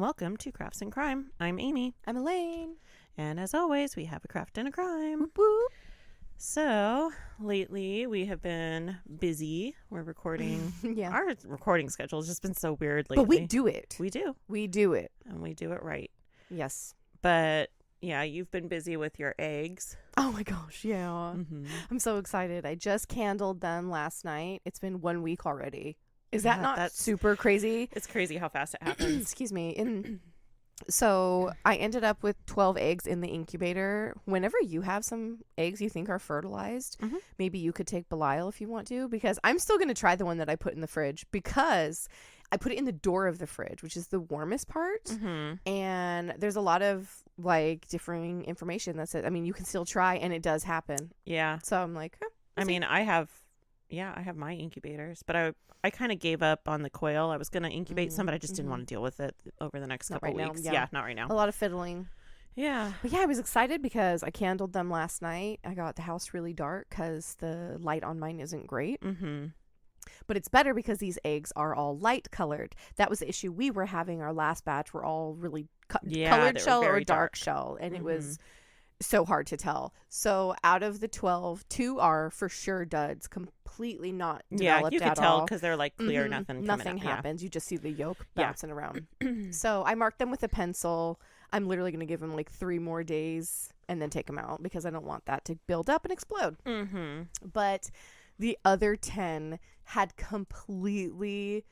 welcome to Crafts and Crime. I'm Amy. I'm Elaine. And as always, we have a craft and a crime. Whoop, whoop. So, lately we have been busy. We're recording. Our recording schedule has just been so weird lately. But we do it. We do. We do it. And we do it right. Yes. But, yeah, you've been busy with your eggs. Oh my gosh, yeah. Mm-hmm. I'm so excited. I just candled them last night. It's been 1 week already. Is that not super crazy? It's crazy how fast it happens. Excuse me. So I ended up with 12 eggs in the incubator. Whenever you have some eggs you think are fertilized, maybe you could take Belial if you want to, because I'm still going to try the one that I put in the fridge, because I put it in the door of the fridge, which is the warmest part. Mm-hmm. And there's a lot of like differing information that says, I mean, you can still try and it does happen. Yeah. So I'm like, I mean, I have my incubators, but I kind of gave up on the coil. I was going to incubate some, but I just didn't want to deal with it over the next couple weeks. Yeah, not right now. A lot of fiddling. Yeah. But yeah, I was excited because I candled them last night. I got the house really dark because the light on mine isn't great. Mm-hmm. But it's better because these eggs are all light colored. That was the issue we were having. Our last batch were all really colored shell or dark shell. And it was so hard to tell. So out of the 12, 2 are for sure duds, completely not developed at all. Yeah, you could tell because they're like clear, nothing happens. You just see the yolk bouncing around. So I marked them with a pencil. I'm literally going to give them like 3 more days and then take them out because I don't want that to build up and explode. But the other 10 had completely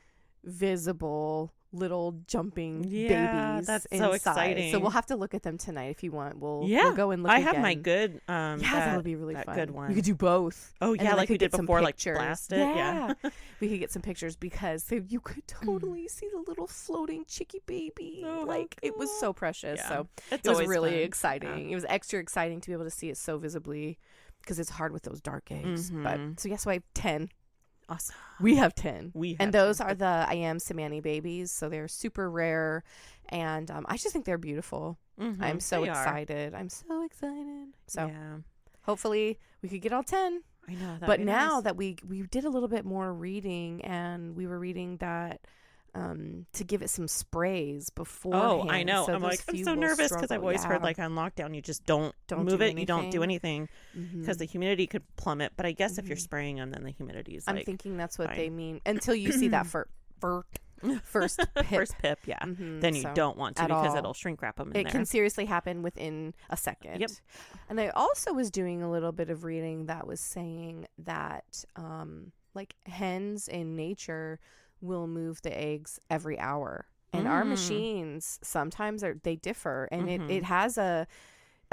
visible little jumping babies. That's inside. So exciting. So we'll have to look at them tonight if you want. We'll go and look. I again. have my good. That would be really fun. Good one. We could do both. Oh yeah, like we did before, like blast it. Yeah. We could get some pictures because you could totally see the little floating chickie baby. Oh, like it was so precious. Yeah. So it was really exciting. Yeah. It was extra exciting to be able to see it so visibly because it's hard with those dark eggs. But so I have 10. Awesome. We have 10. And those are the I am Samani babies. So they're super rare. And I just think they're beautiful. I'm so excited. I'm so excited. So hopefully we could get all 10. I know. But now that we did a little bit more reading, and we were reading that to give it some sprays beforehand. Oh, I know. So I'm so nervous because I've always heard like on lockdown you just don't move it. You don't do anything because the humidity could plummet. But I guess if you're spraying them, then the humidity is I'm thinking that's what they mean until you see that first pip. Then you don't want to because it'll shrink wrap them in there. It can seriously happen within a second. Yep. And I also was doing a little bit of reading that was saying that like hens in nature will move the eggs every hour, and our machines sometimes they differ, and it has a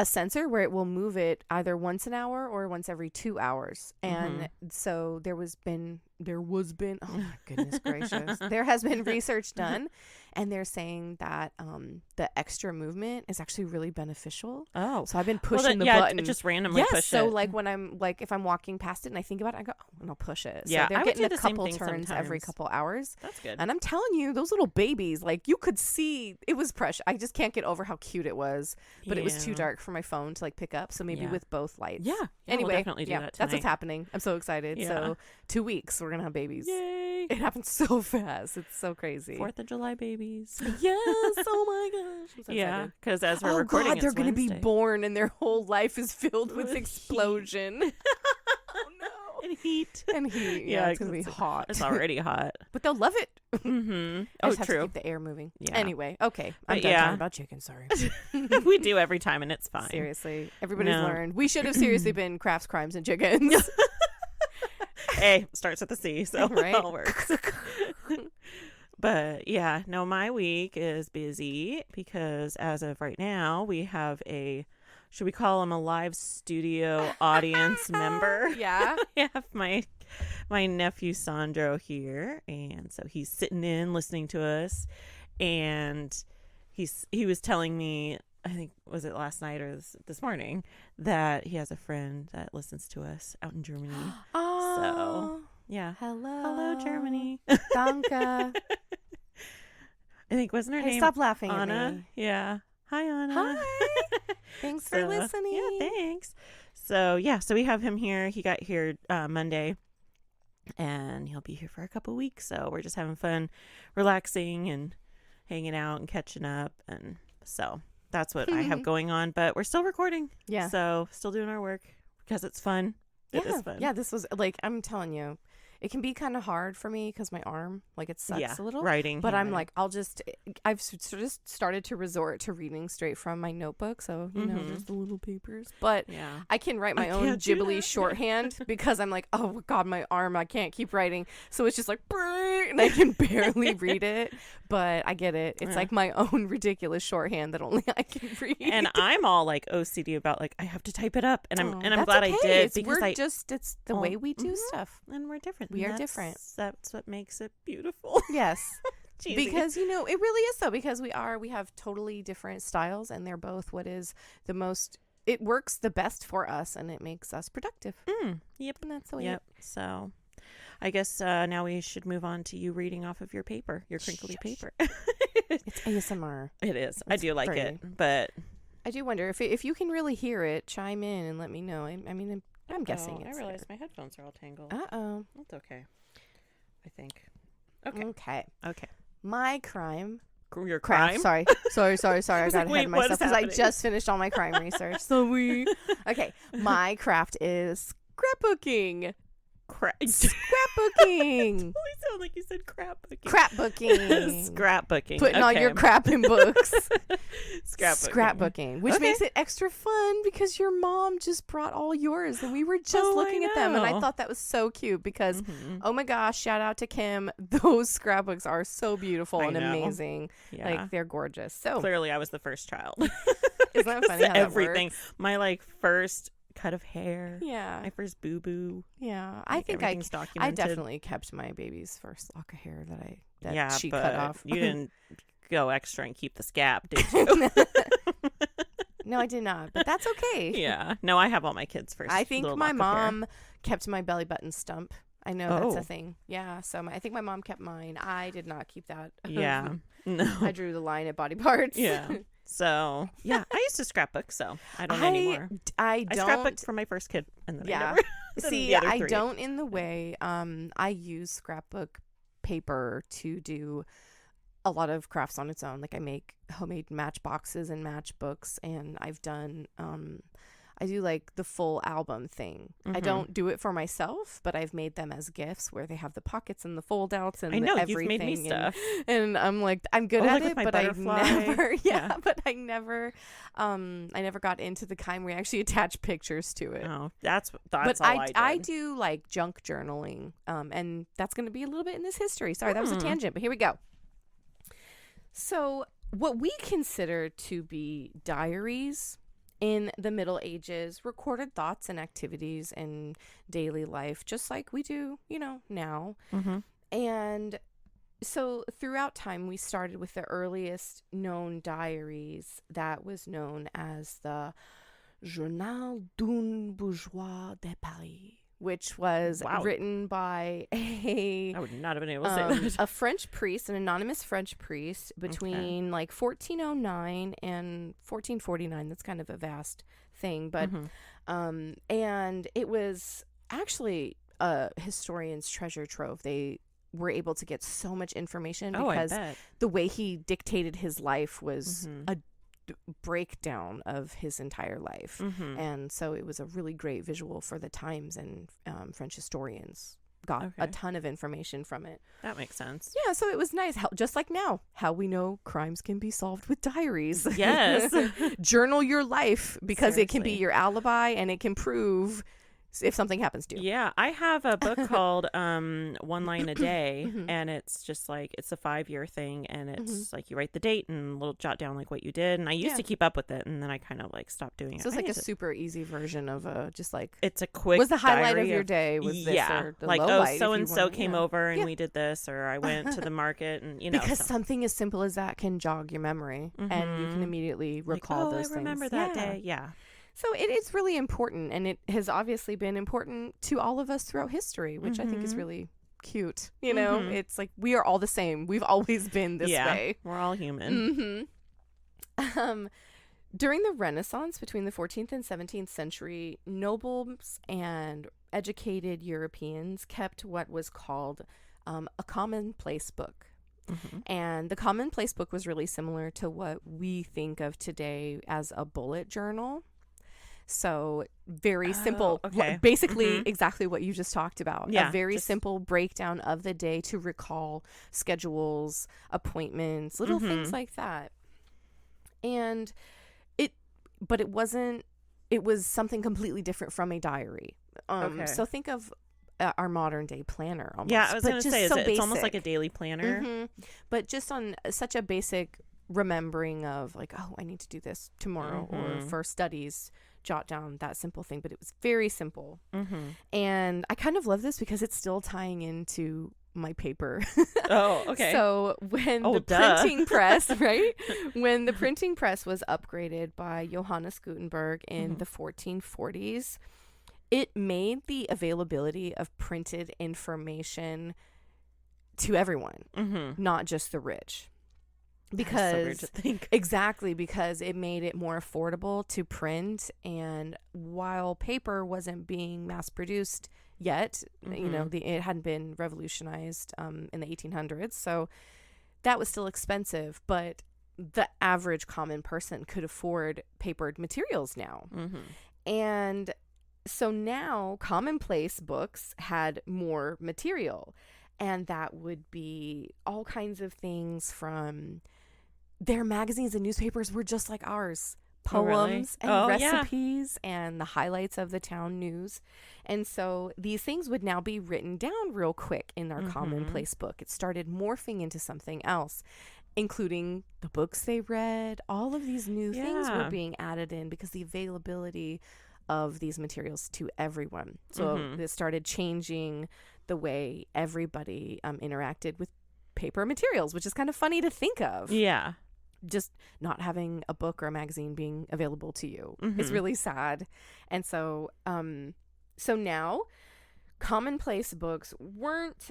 sensor where it will move it either once an hour or once every 2 hours. And so there was been oh my goodness gracious, there has been research done, and they're saying that the extra movement is actually really beneficial. So I've been pushing the button. Just randomly push it. So like when I'm like, if I'm walking past it and I think about it, I go, oh, and I'll push it. So they're I getting would do a the same couple thing turns sometimes. every couple hours. That's good. And I'm telling you, those little babies, like you could see, it was precious. I just can't get over how cute it was, but it was too dark for my phone to like pick up. So maybe with both lights. Anyway, we'll definitely do that tonight. That's what's happening. I'm so excited. So 2 weeks, we're going to have babies. Yay. It happens so fast. It's so crazy. 4th of July babies. Yes. Oh my gosh. I'm so excited. Because as we're recording, God, they're going to be born and their whole life is filled with explosion. Oh no. And heat. Yeah, it's going to be hot. It's already hot. But they'll love it. I just have true. to keep the air moving. Yeah. Anyway, okay. I'm done talking about chicken. Sorry. We do every time, and it's fine. Seriously. Everybody's learned. We should have seriously been crafts, crimes, and chickens. A starts with the C, so right? It all works. But yeah, no, my week is busy because as of right now, we have should we call him a live studio audience member? Yeah. I have my nephew Sandro here, and so he's sitting in listening to us, and he was telling me, I think, was it last night or this morning, that he has a friend that listens to us out in Germany. Oh. So, yeah. Hello, Germany. Danke. I think, wasn't her name stop laughing Anna? at me. Yeah. Hi, Anna. Hi. Thanks for listening. Yeah, thanks. So we have him here. He got here Monday, and he'll be here for a couple weeks. So we're just having fun, relaxing, and hanging out and catching up. And so that's what I have going on. But we're still recording. Yeah. So still doing our work because it's fun. It is fun. Yeah, this was like, I'm telling you, it can be kind of hard for me because my arm, like, it sucks a little. Writing. But I'm like, I've just started to resort to reading straight from my notebook. So, you know, there's the little papers. But I can write my own Ghibli shorthand because I'm like, oh, God, my arm, I can't keep writing. So it's just like, and I can barely read it. But I get it. It's like my own ridiculous shorthand that only I can read. And I'm all like OCD about like I have to type it up, and I'm that's glad okay. I did because it's the way we do stuff. And we're different. We are different. That's what makes it beautiful. Yes. Cheesy. Because, you know, it really is though, because we have totally different styles, and they're both what is the most, it works the best for us, and it makes us productive. Yep. And that's the way. Yep. So I guess now we should move on to you reading off of your paper, your crinkly paper. It's ASMR. It is. I do like it, but I do wonder if you can really hear it, chime in and let me know. I mean, I'm guessing it's I realize my headphones are all tangled. Uh-oh. That's okay. I think. Okay. Okay. My crime. Your crime? Sorry. I got ahead of myself because I just finished all my crime research. Okay. My craft is scrapbooking. Scrapbooking. Totally sound like you said crap booking. Scrapbooking. Scrapbooking. Putting all your crap in books. Scrapbooking. Which makes it extra fun because your mom just brought all yours, and we were just looking at them, and I thought that was so cute because, oh my gosh, shout out to Kim. Those scrapbooks are so beautiful and amazing. Yeah. Like, they're gorgeous. So clearly I was the first child. Isn't that funny how everything. That works? My like first cut of hair. Yeah. My first boo-boo. Yeah. I think I definitely kept my baby's first lock of hair that she cut off. You didn't go extra and keep the scab, did you? No, I did not, but that's okay. Yeah. No, I have all my kids first. I think my mom kept my belly button stump. I know that's a thing. Yeah. So I think my mom kept mine. I did not keep that. Yeah. No. I drew the line at body parts. Yeah. So, yeah, I used to scrapbook, so I don't anymore. I don't. I scrapbooked for my first kid, and then I never. See, I don't in the way. I use scrapbook paper to do a lot of crafts on its own. Like, I make homemade matchboxes and matchbooks, and I've done I do like the full album thing. I don't do it for myself, but I've made them as gifts where they have the pockets and the fold outs and everything. You've made me stuff. And I'm like, I'm good at it, but I never I never got into the kind where I actually attach pictures to it. Oh, that's all I did. I do like junk journaling. And that's going to be a little bit in this history. Sorry, that was a tangent, but here we go. So what we consider to be diaries in the Middle Ages, recorded thoughts and activities in daily life, just like we do, now. And so throughout time, we started with the earliest known diaries that was known as the Journal d'un bourgeois de Paris, which was written by I would not have been able to say that. A French priest, an anonymous French priest between like 1409 and 1449. That's kind of a vast thing, but and it was actually a historian's treasure trove. They were able to get so much information because the way he dictated his life was a breakdown of his entire life, and so it was a really great visual for the times, and French historians got a ton of information from it. That makes sense. Yeah, so it was nice, just like now, how we know crimes can be solved with diaries. Yes. Journal your life because Seriously. It can be your alibi, and it can prove if something happens to you. Yeah, I have a book called One Line a Day, and it's just like, it's a 5-year thing, and it's like you write the date and little jot down like what you did, and I used to keep up with it, and then I kind of like stopped doing it. So it's like a super easy version of just like, it's a quick was the highlight of your day was this, or the like, low oh, light so and so came over and Yeah. we did this, or I went to the market, and because something as simple as that can jog your memory, and you can immediately recall those things. I remember that day. Yeah. So it is really important, and it has obviously been important to all of us throughout history, which I think is really cute. It's like we are all the same. We've always been this way. We're all human. During the Renaissance, between the 14th and 17th century, nobles and educated Europeans kept what was called a commonplace book. Mm-hmm. And the commonplace book was really similar to what we think of today as a bullet journal. So very simple, okay. basically exactly what you just talked about. Yeah, A very simple breakdown of the day to recall schedules, appointments, little things like that. And but it wasn't, it was something completely different from a diary. So think of our modern day planner almost. Yeah, I was going to say, it's almost like a basic. daily planner. But just on such a basic remembering of like, oh, I need to do this tomorrow, or for studies, jot down that simple thing. But it was very simple. And I kind of love this because it's still tying into my paper. Oh, okay. So when the printing press, right? When the printing press was upgraded by Johannes Gutenberg in the 1440s, it made the availability of printed information to everyone, not just the rich. Because so weird to think. Exactly, because it made it more affordable to print, and while paper wasn't being mass produced yet, you know, it hadn't been revolutionized in the 1800s, so that was still expensive, but the average common person could afford papered materials now. And so now commonplace books had more material, and that would be all kinds of things from their magazines and newspapers were just like ours. Poems and recipes and the highlights of the town news. And so these things would now be written down real quick in our commonplace book. It started morphing into something else, including the books they read. All of these new things were being added in because the availability of these materials to everyone. So it started changing the way everybody interacted with paper materials, which is kind of funny to think of. Yeah. Just not having a book or a magazine being available to you is really sad. And so so now commonplace books weren't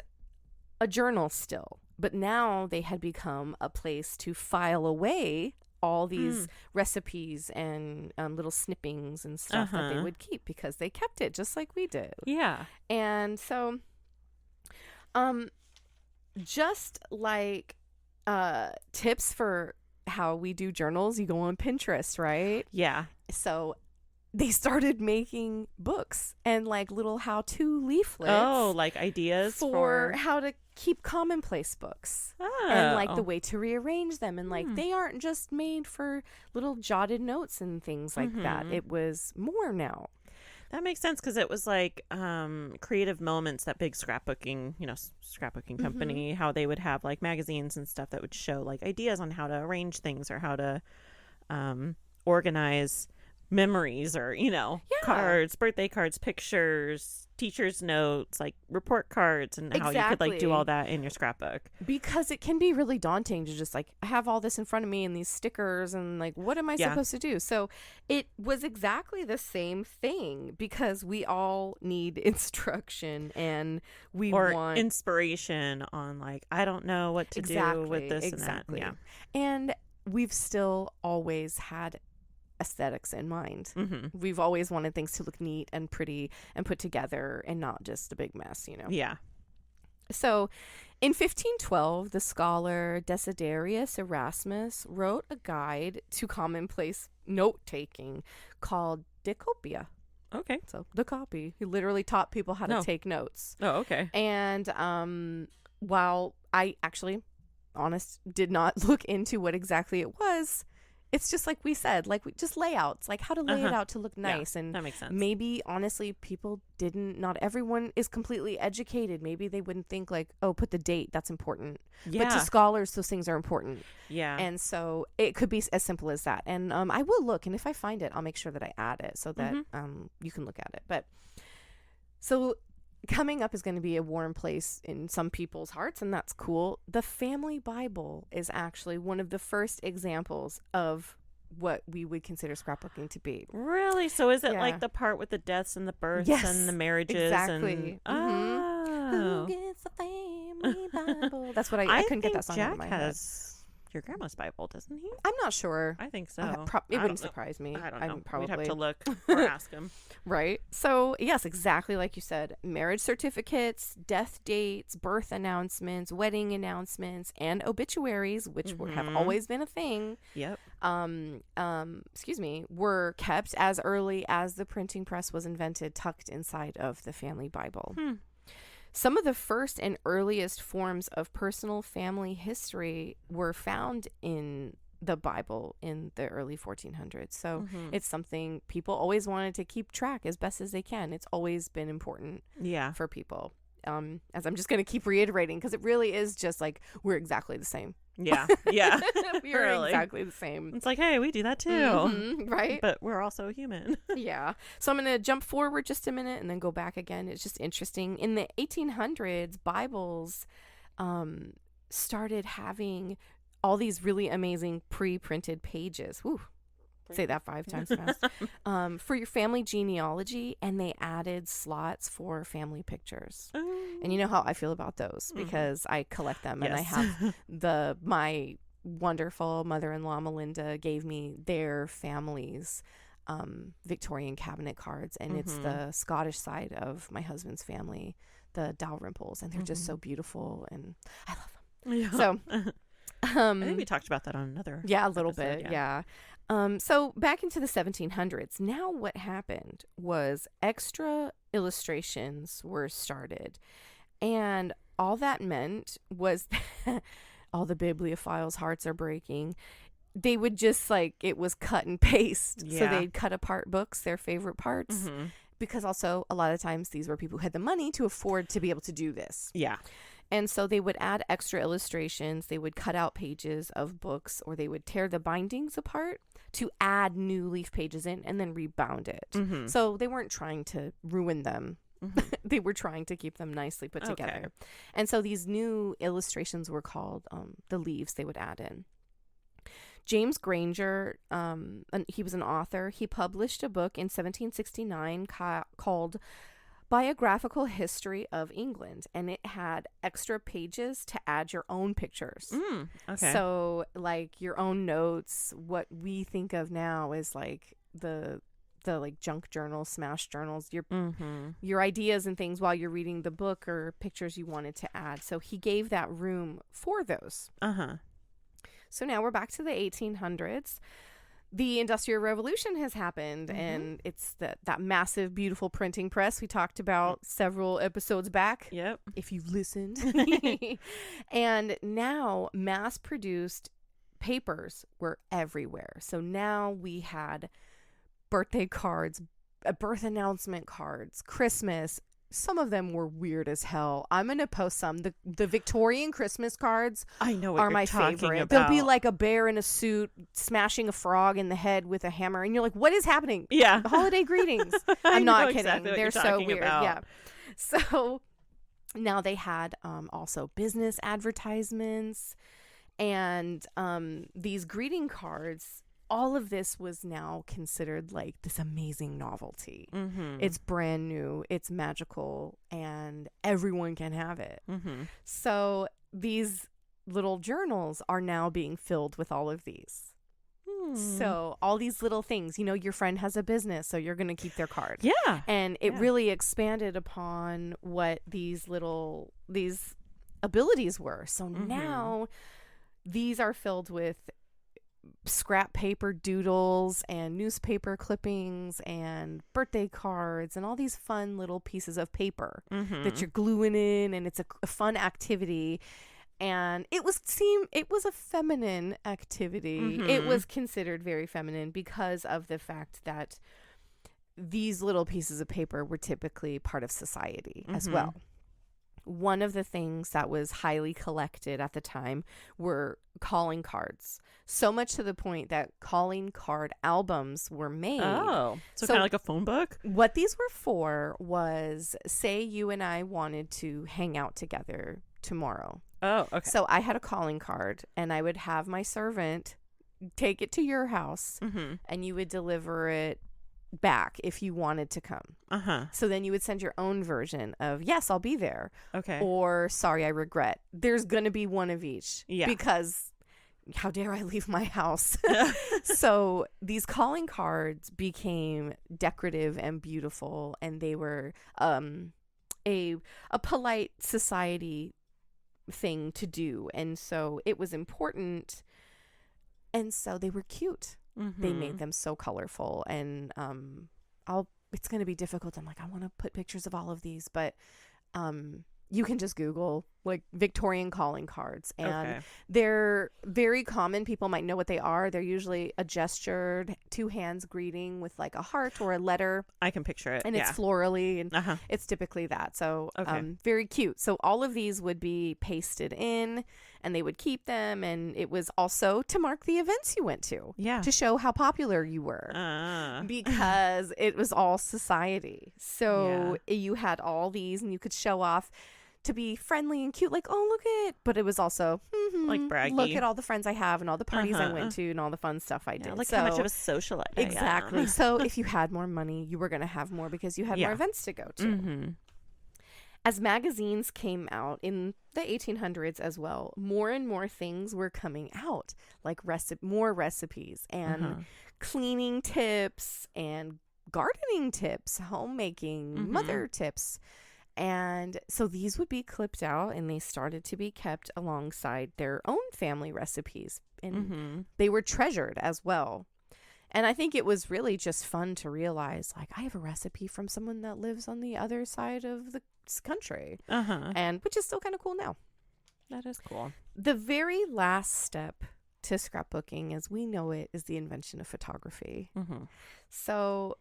a journal still, but now they had become a place to file away all these recipes and little snippings and stuff that they would keep, because they kept it just like we did. Yeah. And so just like tips for how we do journals, you go on Pinterest, right? Yeah. So they started making books and like little how-to leaflets. Oh, like ideas for how to keep commonplace books. And like the way to rearrange them. And like they aren't just made for little jotted notes and things like that. It was more now. That makes sense, because it was like Creative Moments, that big scrapbooking, scrapbooking company, how they would have like magazines and stuff that would show like ideas on how to arrange things or how to organize memories or, cards, birthday cards, pictures, teacher's notes, like report cards, and how you could like do all that in your scrapbook. Because it can be really daunting to just like, I have all this in front of me and these stickers and like, what am I supposed to do? So it was exactly the same thing, because we all need instruction and we want inspiration on like, I don't know what to do with this and that. Yeah. And we've still always had aesthetics in mind. We've always wanted things to look neat and pretty and put together and not just a big mess, Yeah. So in 1512, the scholar Desiderius Erasmus wrote a guide to commonplace note-taking called Decopia. Okay. So the copy. He literally taught people how to take notes. Oh, okay. And while I actually, did not look into what exactly it was, it's just like we said, like just layouts, like how to lay it out to look nice. And that makes sense. Maybe honestly, people not everyone is completely educated. Maybe they wouldn't think like, oh, put the date, that's important. Yeah. But to scholars, those things are important. Yeah. And so it could be as simple as that. And I will look, and if I find it, I'll make sure that I add it so that you can look at it. But so coming up is going to be a warm place in some people's hearts, and that's cool. The family Bible is actually one of the first examples of what we would consider scrapbooking to be. Really? So is it like the part with the deaths and the births and the marriages? Exactly. And... Who gets the family Bible? That's what I couldn't get that song out of my head. your grandma's Bible, doesn't he? I'm not sure. I think so. It I wouldn't don't know. surprise me. I don't know. Probably. We'd have to look or ask him. Right. So, yes, exactly like you said. Marriage certificates, death dates, birth announcements, wedding announcements, and obituaries, which have always been a thing. Yep. Were kept as early as the printing press was invented, tucked inside of the family Bible. Some of the first and earliest forms of personal family history were found in the Bible in the early 1400s. So it's something people always wanted to keep track as best as they can. It's always been important for people. As I'm just going to keep reiterating, because it really is just like, we're exactly the same. Yeah. We're really. exactly the same. It's like, hey, we do that too. Right? But we're also human. Yeah. So I'm going to jump forward just a minute and then go back again. It's just interesting. In the 1800s, Bibles started having all these really amazing pre-printed pages. Woo. Say that 5 times fast. For your family genealogy, and they added slots for family pictures. And you know how I feel about those, because I collect them. And I have my wonderful mother-in-law Melinda gave me their family's Victorian cabinet cards, and it's the Scottish side of my husband's family, the Dalrymples, and they're just so beautiful, and I love them. So I think we talked about that on another a little episode, bit. Yeah. So back into the 1700s, now what happened was extra illustrations were started. And all that meant was all the bibliophiles' hearts are breaking. They would just it was cut and paste. Yeah. So they'd cut apart books, their favorite parts. Because also a lot of times these were people who had the money to afford to be able to do this. Yeah. And so they would add extra illustrations. They would cut out pages of books, or they would tear the bindings apart to add new leaf pages in and then rebound it. So they weren't trying to ruin them. They were trying to keep them nicely put together. And so these new illustrations were called the leaves they would add in. James Granger, he was an author. He published a book in 1769 called Biographical History of England, and it had extra pages to add your own pictures. So your own notes. What we think of now is the junk journals, smash journals, your ideas and things while you're reading the book, or pictures you wanted to add. So he gave that room for those. So now we're back to the 1800s. The Industrial Revolution has happened, and it's that massive, beautiful printing press we talked about several episodes back. Yep. If you've listened. And now mass-produced papers were everywhere. So now we had birthday cards, birth announcement cards, Christmas. Some of them were weird as hell. I'm going to post some. The Victorian Christmas cards are my favorite. About. They'll be like a bear in a suit smashing a frog in the head with a hammer. And you're like, what is happening? Yeah. Holiday greetings. I'm not kidding. Exactly They're so weird. About. Yeah. So now they had also business advertisements and these greeting cards. All of this was now considered like this amazing novelty. It's brand new, it's magical, and everyone can have it. So these little journals are now being filled with all of these. So all these little things, your friend has a business, so you're going to keep their card. Yeah. And it really expanded upon what these abilities were. So now these are filled with scrap paper doodles and newspaper clippings and birthday cards and all these fun little pieces of paper that you're gluing in, and it's a fun activity. And it was a feminine activity. It was considered very feminine because of the fact that these little pieces of paper were typically part of society as well. One of the things that was highly collected at the time were calling cards. So much to the point that calling card albums were made. Oh, so kind of like a phone book? What these were for was, say you and I wanted to hang out together tomorrow. Oh, okay. So I had a calling card, and I would have my servant take it to your house, and you would deliver it back if you wanted to come. So then you would send your own version of, yes, I'll be there. Okay. Or, sorry, I regret. There's going to be one of each. Yeah. Because how dare I leave my house? So these calling cards became decorative and beautiful, and they were a polite society thing to do, and so it was important, and so they were cute. They made them so colorful, and it's going to be difficult. I'm like, I want to put pictures of all of these, but you can just Google like Victorian calling cards, and they're very common. People might know what they are. They're usually a gestured 2 hands greeting with like a heart or a letter. I can picture it. And it's florally, and it's typically that. So very cute. So all of these would be pasted in, and they would keep them. And it was also to mark the events you went to. Yeah. To show how popular you were. Because it was all society. So you had all these, and you could show off to be friendly and cute, like, oh, look at, but it was also like braggy. Look at all the friends I have and all the parties I went to and all the fun stuff I did. Like how much of a socialite I am. Exactly. So if you had more money, you were going to have more because you had more events to go to. As magazines came out in the 1800s as well, more and more things were coming out, like more recipes and cleaning tips and gardening tips, homemaking, mother tips. And so these would be clipped out, and they started to be kept alongside their own family recipes. And they were treasured as well. And I think it was really just fun to realize, like, I have a recipe from someone that lives on the other side of the country. And which is still kind of cool now. That is cool. The very last step to scrapbooking, as we know it, is the invention of photography. So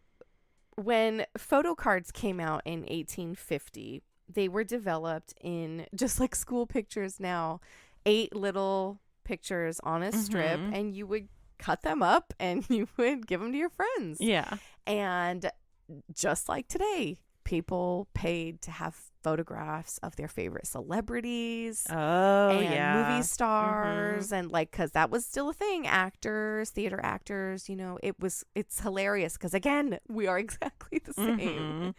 when photo cards came out in 1850, they were developed in, just like school pictures now, 8 little pictures on a strip, and you would cut them up and you would give them to your friends. Yeah. And just like today, people paid to have photographs of their favorite celebrities and movie stars, and like, because that was still a thing, actors, theater actors, you know, it's hilarious because, again, we are exactly the same.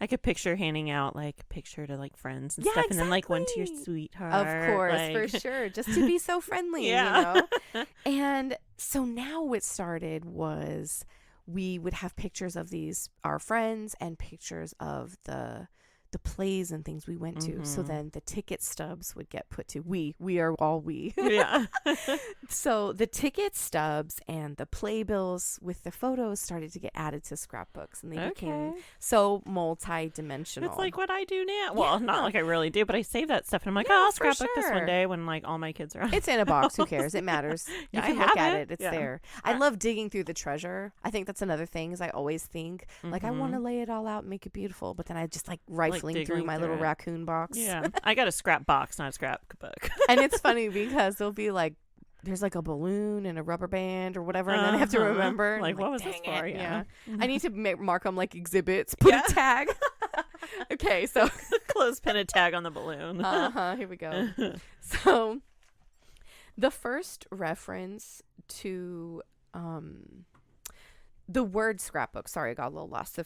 I could picture handing out like a picture to like friends and stuff, and then like one to your sweetheart, of course, like... for sure, just to be so friendly. You know. And so now what started was we would have pictures of our friends and pictures of the plays and things we went to. So then the ticket stubs would get put to we are all we. Yeah. So the ticket stubs and the playbills with the photos started to get added to scrapbooks, and they became so multi-dimensional. It's like what I do now. Well, not like I really do, but I save that stuff, and I'm like, I'll scrapbook this one day when like all my kids are on. It's in a box. Who cares? It matters. You can look at it. It's there. I love digging through the treasure. I think that's another thing, is I always think like, I want to lay it all out and make it beautiful, but then I just like rifling through my little raccoon box. Yeah. I got a scrap box, not a scrapbook. And it's funny because there'll be like, there's like a balloon and a rubber band or whatever, and then I have to remember. Like, what was this for? Yeah. I need to mark them like exhibits, put a tag. Okay, so clothespin a tag on the balloon. Here we go. So the first reference to the word scrapbook, sorry, I got a little lost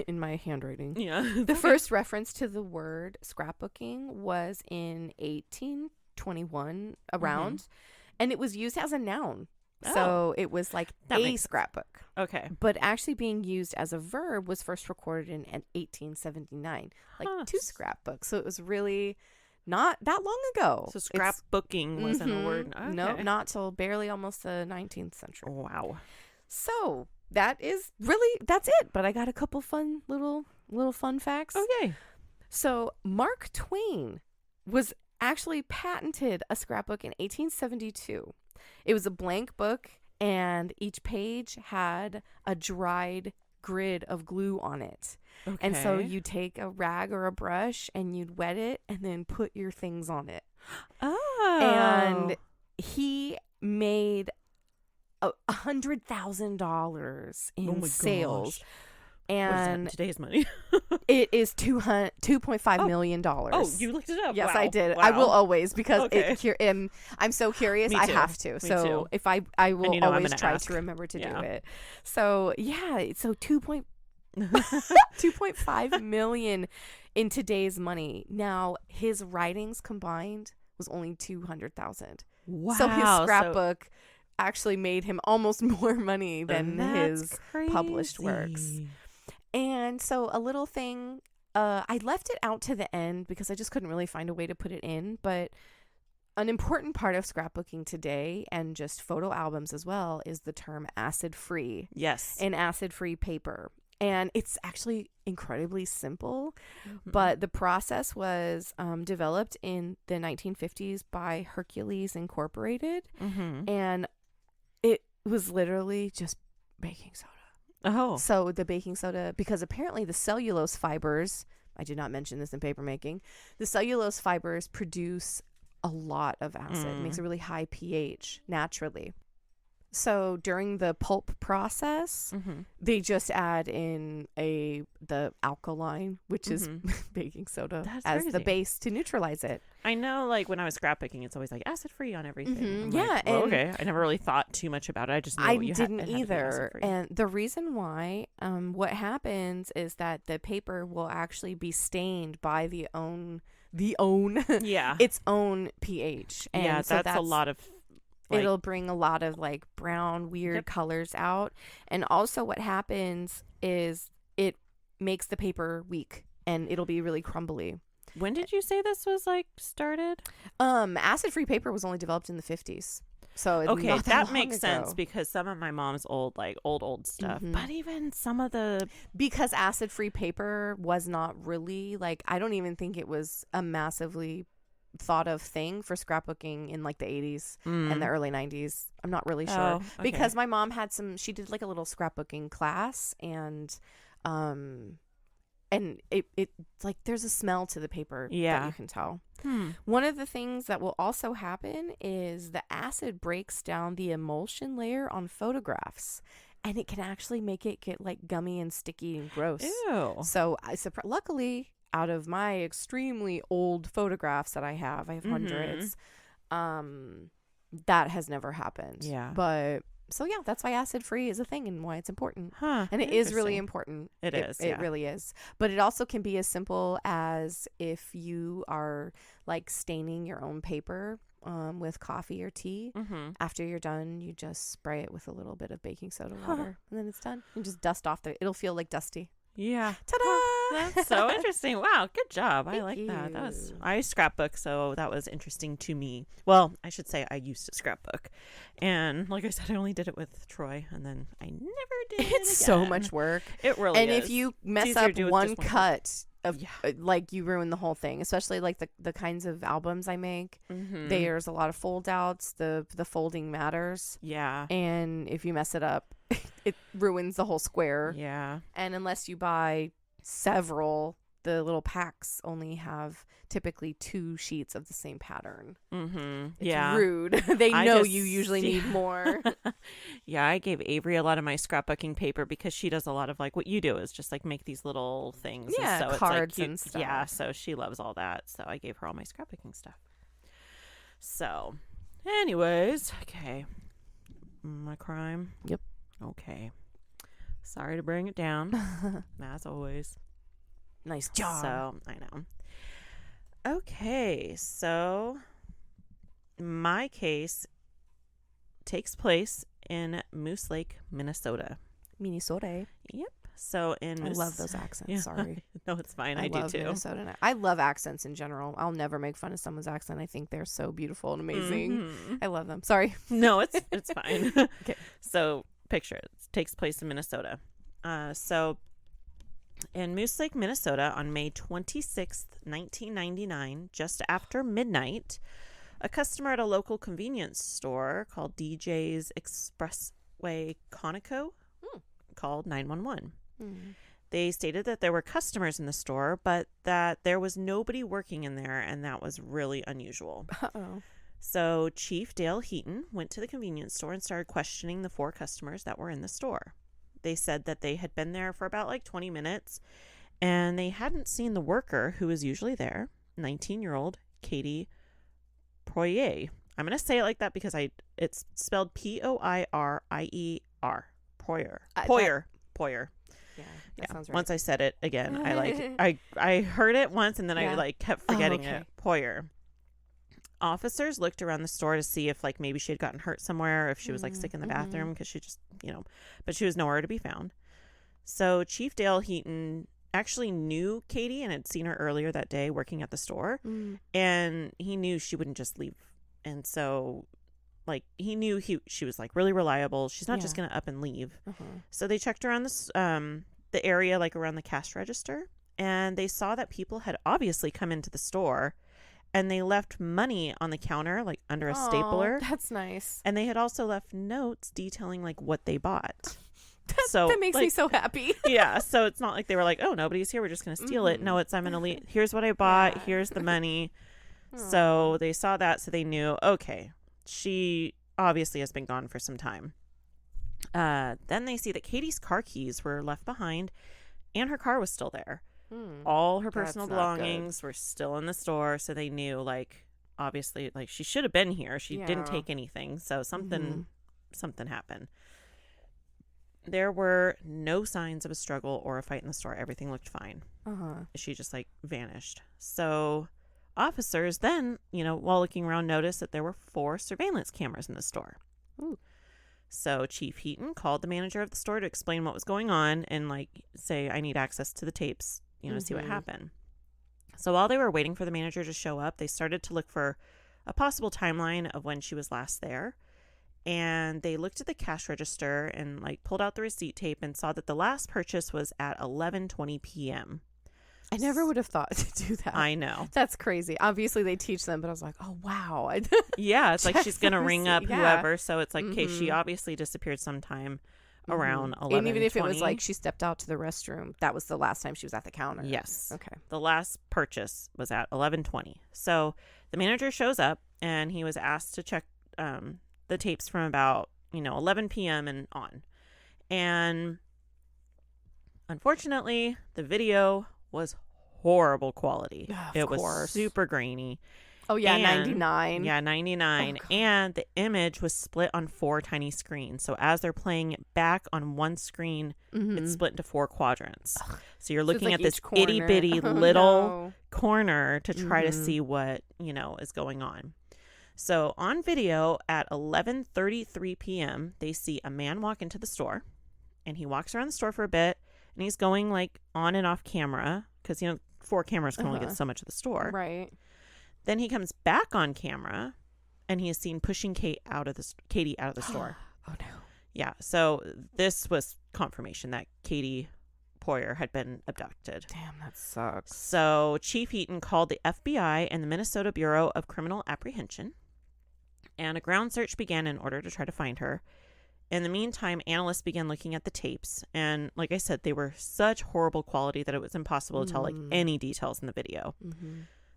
in my handwriting. Yeah. The first reference to the word scrapbooking was in 1821 around, and it was used as a noun. So it was like a scrapbook. Okay. But actually being used as a verb was first recorded in 1879, like to scrapbook. So it was really not that long ago. So scrapbooking wasn't a word. Okay. No, not till barely almost the 19th century. Wow. So that's it. But I got a couple fun little fun facts. Okay. So Mark Twain was actually patented a scrapbook in 1872. It was a blank book, and each page had a dried grid of glue on it. Okay. And so you take a rag or a brush and you'd wet it and then put your things on it. Oh. And he made $100,000 in sales. Gosh. And what is that in today's money? It is $2.5 million. Oh, you looked it up. Yes, wow. I did. Wow. I will always, because I'm so curious. Me I too. have to. Me so too. if I will always try ask. to remember to do it. So yeah, so 2.5 million in today's money. Now his writings combined was only 200,000. Wow. So his scrapbook actually made him almost more money than his published works. And so a little thing, I left it out to the end because I just couldn't really find a way to put it in. But an important part of scrapbooking today, and just photo albums as well, is the term acid-free. Yes. And acid-free paper. And it's actually incredibly simple, but the process was developed in the 1950s by Hercules Incorporated, and it was literally just baking soda. Oh. So the baking soda, because apparently the cellulose fibers, I did not mention this in papermaking, the cellulose fibers produce a lot of acid. It makes a really high pH naturally. So during the pulp process, they just add in the alkaline, which is baking soda, as the base to neutralize it. I know, like, when I was scrapbooking, it's always like acid free on everything. Yeah. Like, well, okay. I never really thought too much about it. I just knew I you didn't had to be either. acid-free. And the reason why, what happens is that the paper will actually be stained by Yeah. its own pH. And yeah, so that's a lot of... Like, it'll bring a lot of like brown, weird colors out. And also what happens is it makes the paper weak and it'll be really crumbly. when did you say this was, like, started? Acid-free paper was only developed in the 50s. So Okay, not that long makes ago. sense because some of my mom's old, like, old stuff. But even some of the... Because acid-free paper was not really, like, I don't even think it was a massively thought of thing for scrapbooking in like the 80s and the early 90s. I'm not really sure. okay. Because my mom had she did like a little scrapbooking class, and it's like there's a smell to the paper that you can tell. One of the things that will also happen is the acid breaks down the emulsion layer on photographs, and it can actually make it get like gummy and sticky and gross. Ew. So luckily, out of my extremely old photographs that I have hundreds, that has never happened. Yeah. But so yeah, that's why acid free is a thing and why it's important. Huh. And it is really important. It is. It really is. But it also can be as simple as if you are like staining your own paper with coffee or tea. After you're done, you just spray it with a little bit of baking soda water, and then it's done. You just dust off it'll feel like dusty. Yeah. Ta-da! That's so interesting. Wow, good job. I Thank like that. That was you. I scrapbook, so that was interesting to me. Well, I should say I used to scrapbook. And like I said, I only did it with Troy, and then I never did It's it so again. much work. It really And is. if you It's mess easier to up do with one just one cut of like you ruin the whole thing, especially like the kinds of albums I make. There's a lot of fold outs. The folding matters. Yeah. And if you mess it up, it ruins the whole square. Yeah. And unless you buy several, the little packs only have typically 2 sheets of the same pattern. It's rude. They know you usually need more. Yeah, I gave Avery a lot of my scrapbooking paper because she does a lot of like what you do is just like make these little things. Yeah, and so cards it's like and stuff. Yeah, so she loves all that. So I gave her all my scrapbooking stuff. So, anyways, okay. My crime. Yep. Okay. Sorry to bring it down, as always. Nice job. So, I know. Okay, so my case takes place in Moose Lake, Minnesota. Minnesota. Yep. So in I Moose... love those accents. Yeah. Sorry. No, it's fine. I I do love too. Minnesota. I love accents in general. I'll never make fun of someone's accent. I think they're so beautiful and amazing. I love them. Sorry. No, it's fine. Okay. So picture it takes place in Minnesota. So in Moose Lake, Minnesota, on May 26th, 1999, just after midnight, a customer at a local convenience store called DJ's Expressway Conoco called 911. They stated that there were customers in the store, but that there was nobody working in there, and that was really unusual. Uh-oh. So Chief Dale Heaton went to the convenience store and started questioning the 4 customers that were in the store. They said that they had been there for about like 20 minutes, and they hadn't seen the worker who was usually there, 19-year-old Katie Poirier. I'm going to say it like that because it's spelled Poirier. Poirier. Poirier. Yeah, that sounds right. Once I said it again, I heard it once and then I like kept forgetting it. Poirier. Officers looked around the store to see if like maybe she had gotten hurt somewhere, or if she was like sick in the bathroom, because she just, but she was nowhere to be found. So Chief Dale Heaton actually knew Katie and had seen her earlier that day working at the store, and he knew she wouldn't just leave. And so like he knew she was like really reliable. She's not just gonna up and leave. So they checked around the area, like around the cash register, and they saw that people had obviously come into the store, and they left money on the counter, like under a stapler. That's nice. And they had also left notes detailing like what they bought. That makes me so happy. Yeah, so it's not like they were like, oh, nobody's here, we're just gonna steal it. No, it's I'm gonna leave. Here's what I bought. Here's the money. So they saw that, so they knew, okay, she obviously has been gone for some time. Then they see that Katie's car keys were left behind, and her car was still there. All her personal belongings were still in the store, so they knew, like, obviously, like, she should have been here. She didn't take anything, so something happened. There were no signs of a struggle or a fight in the store. Everything looked fine. She just, like, vanished. So officers then, while looking around, noticed that there were 4 surveillance cameras in the store. Ooh. So Chief Heaton called the manager of the store to explain what was going on and, like, say, I need access to the tapes, to see what happened. So while they were waiting for the manager to show up, they started to look for a possible timeline of when she was last there. And they looked at the cash register and, like, pulled out the receipt tape and saw that the last purchase was at 11:20 p.m. I never would have thought to do that. I know. That's crazy. Obviously, they teach them, but I was like, oh, wow. Yeah, it's like she's going to ring up whoever. So it's like, okay, she obviously disappeared sometime around 11:20. And even if it was like she stepped out to the restroom, that was the last time she was at the counter. Yes. Okay. The last purchase was at 11:20. So the manager shows up, and he was asked to check the tapes from about, 11 p.m. and on. And unfortunately, the video was horrible quality. It was super grainy. Oh, yeah, 99. Yeah, 99. Oh, and the image was split on 4 tiny screens. So as they're playing it back on one screen, it's split into 4 quadrants. So you're looking at this itty bitty little corner to try to see what, is going on. So on video at 11:33 p.m., they see a man walk into the store, and he walks around the store for a bit, and he's going like on and off camera because, 4 cameras can only get so much of the store. Right. Then he comes back on camera, and he is seen pushing Katie out of the store. Oh, no. Yeah. So this was confirmation that Katie Poirier had been abducted. Damn, that sucks. So Chief Heaton called the FBI and the Minnesota Bureau of Criminal Apprehension, and a ground search began in order to try to find her. In the meantime, analysts began looking at the tapes, and like I said, they were such horrible quality that it was impossible to tell like any details in the video.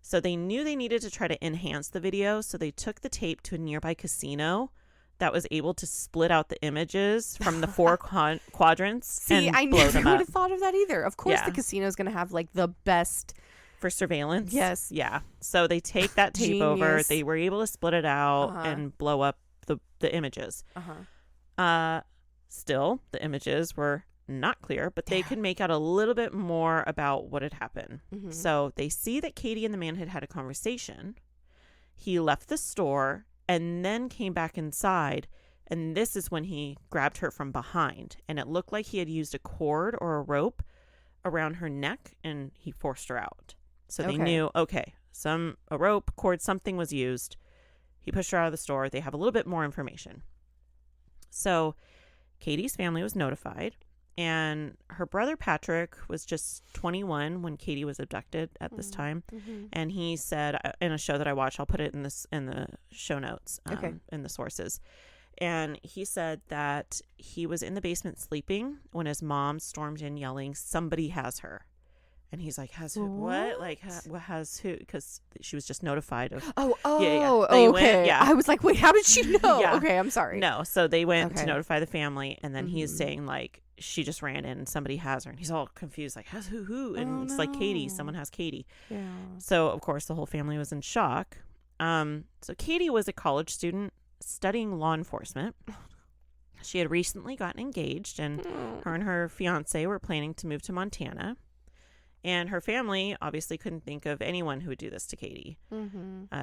So they knew they needed to try to enhance the video, so they took the tape to a nearby casino that was able to split out the images from the 4 quadrants. See, and I blow never them would up. have thought of that either. Of course, the casino is going to have like the best For surveillance. Yes. Yeah. So they take that tape over. They were able to split it out and blow up the images. Still, the images were not clear, but they could make out a little bit more about what had happened. So they see that Katie and the man had had a conversation. He left the store and then came back inside, and this is when he grabbed her from behind, and it looked like he had used a cord or a rope around her neck, and he forced her out. So they knew, okay, a rope, cord, something was used. He pushed her out of the store. They have a little bit more information. So Katie's family was notified, and her brother Patrick was just 21 when Katie was abducted at this time. And he said in a show that I watched, I'll put it in the show notes, in the sources. And he said that he was in the basement sleeping when his mom stormed in yelling, "Somebody has her." And he's like, "Has who? What? Like, has who?" Because she was just notified of. Okay. I was like, wait, how did she know? Yeah. Okay, I'm sorry. No, so they went to notify the family, and then he's saying like she just ran in and somebody has her, and he's all confused, like, "Has who?" And it's like Katie. Someone has Katie. Yeah. So of course the whole family was in shock. So Katie was a college student studying law enforcement. She had recently gotten engaged, and her and her fiance were planning to move to Montana. And her family obviously couldn't think of anyone who would do this to Katie.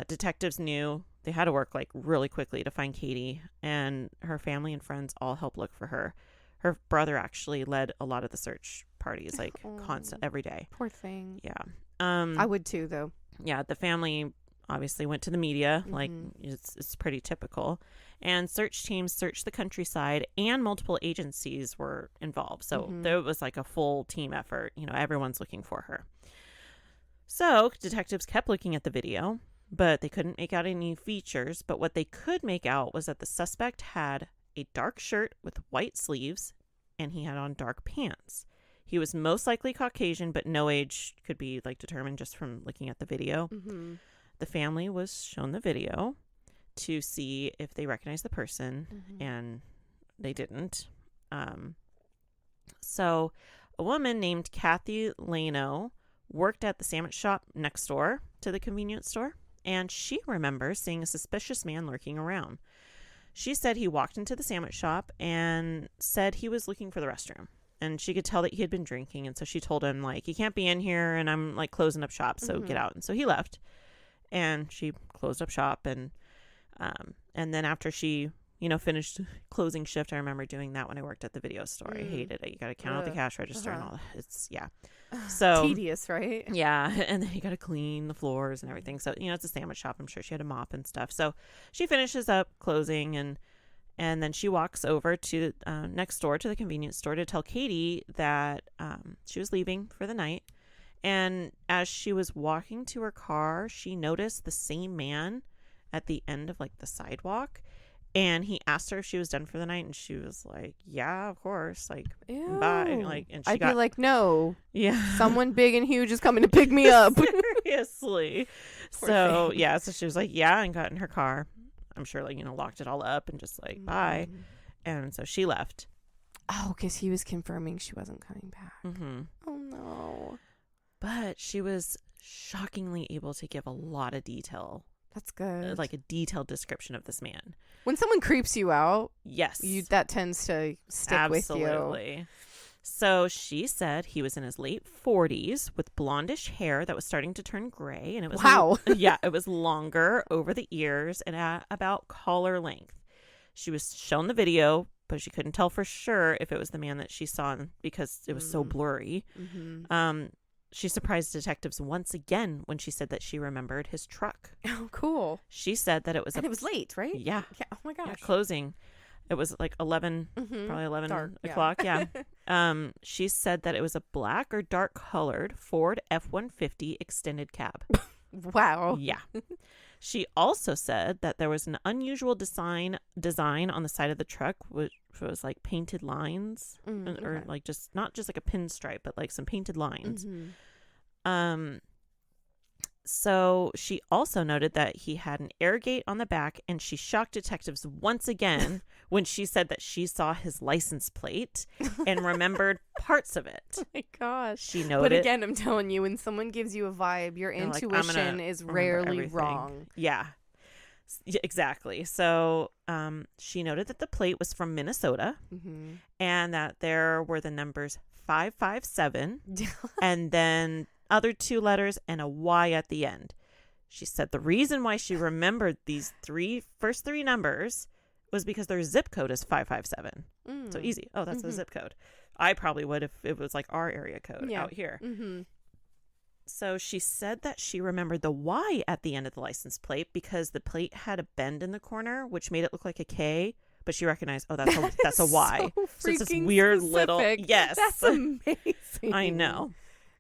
Detectives knew they had to work like really quickly to find Katie, and her family and friends all helped look for her. Her brother actually led a lot of the search parties, like constant every day. Poor thing. Yeah. I would too, though. Yeah, the family obviously went to the media, like it's pretty typical. And search teams searched the countryside, and multiple agencies were involved. So there was like a full team effort. You know, everyone's looking for her. So detectives kept looking at the video, but they couldn't make out any features. But what they could make out was that the suspect had a dark shirt with white sleeves, and he had on dark pants. He was most likely Caucasian, but no age could be like determined just from looking at the video. The family was shown the video to see if they recognized the person, and they didn't. So a woman named Kathy Lano worked at the sandwich shop next door to the convenience store, and she remembers seeing a suspicious man lurking around. She said he walked into the sandwich shop and said he was looking for the restroom. And she could tell that he had been drinking. And so she told him, like, you can't be in here, and I'm, like, closing up shop, so get out. And so he left. And she closed up shop. And then after she, you know, finished closing shift, I remember doing that when I worked at the video store. I hated it. You got to count out the cash register and all that. It's, yeah. So tedious, right? Yeah. And then you got to clean the floors and everything. So, you know, it's a sandwich shop. I'm sure she had a mop and stuff. So she finishes up closing, and then she walks over to next door to the convenience store to tell Katie that she was leaving for the night. And as she was walking to her car, she noticed the same man at the end of like the sidewalk. And he asked her if she was done for the night, and she was like, "Yeah, of course." Like, Ew. bye. Like, and I'd be like, "No, yeah, someone big and huge is coming to pick me up." Seriously. So yeah, so she was like, "Yeah," and got in her car. I'm sure, like, you know, locked it all up and just like bye. And so she left. Oh, because he was confirming she wasn't coming back. Oh no. But she was shockingly able to give a lot of detail. That's good. Like a detailed description of this man. When someone creeps you out, yes, that tends to stick with you. Absolutely. So she said he was in his late 40s with blondish hair that was starting to turn gray, and it was it was longer over the ears and at about collar length. She was shown the video, but she couldn't tell for sure if it was the man that she saw because it was so blurry. She surprised detectives once again when she said that she remembered his truck. Oh, cool. She said that it was it was late, right? Yeah. Oh my gosh. Yeah, closing. It was like 11, probably 11 dark, o'clock. Yeah. She said that it was a black or dark colored Ford F-150 extended cab. Wow. Yeah. She also said that there was an unusual design on the side of the truck, which was like painted lines, or like just not just like a pinstripe, but like some painted lines. So she also noted that he had an air gate on the back, and she shocked detectives once again when she said that she saw his license plate and remembered parts of it. Oh my gosh. She noted. But again, I'm telling you, when someone gives you a vibe, your intuition is rarely wrong. Yeah. Exactly. So she noted that the plate was from Minnesota, and that there were the numbers 557 and then other two letters and a Y at the end. She said the reason why she remembered these first three numbers was because their zip code is 557. So easy. Oh, that's the zip code. I probably would if it was like our area code out here. So she said that she remembered the Y at the end of the license plate because the plate had a bend in the corner, which made it look like a K. But she recognized, oh, that's a Y. So it's this weird little. Yes, that's amazing. I know.